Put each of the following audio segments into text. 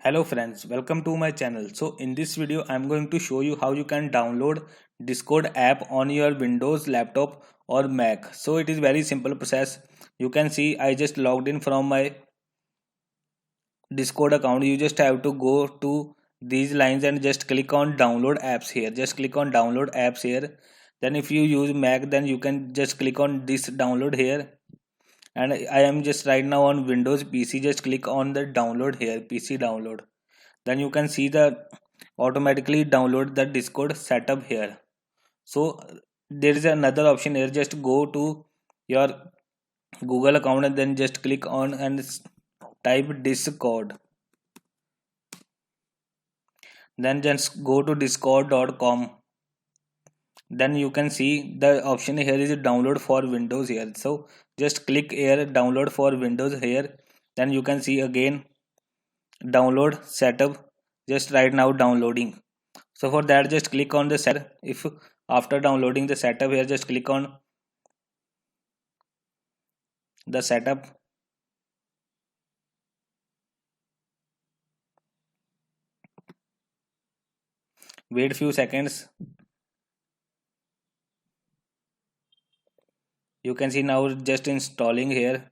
Hello friends, welcome to my channel. So in this video I'm going to show you how you can download Discord app on your Windows laptop or Mac. So it is very simple process. You can see I just logged in from my Discord account. You just have to go to these lines and just click on download apps here. Just click on download apps here. Then if you use Mac, then you can just click on this download here. And I am just right now on Windows PC. Just click on the download here, PC download. Then you can see the automatically download the Discord setup here. So there is another option here. Just go to your Google account and then just click on and type Discord. Then just go to discord.com. Then you can see the option here is download for Windows here. So just click here download for Windows here. Then you can see again download setup, just right now downloading. So for that just click on the setup. If after downloading the setup here, just click on the setup. Wait few seconds. You can see now just installing here.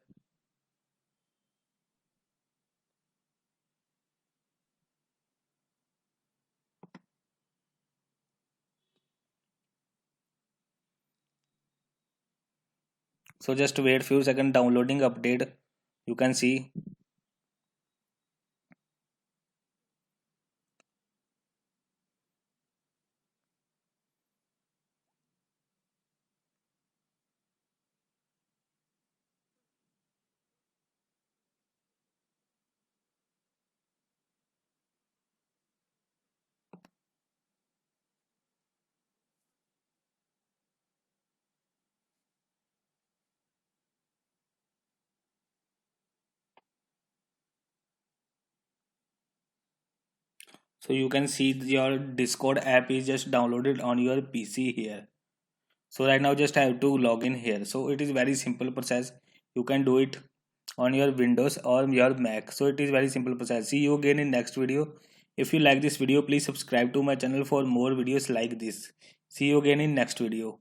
So just wait few seconds, downloading update. You can see. So you can see your Discord app is just downloaded on your PC here. So right now just have to log in here. So it is very simple process. You can do it on your Windows or your Mac. So it is very simple process. See you again in next video. If you like this video, please subscribe to my channel for more videos like this. See you again in next video.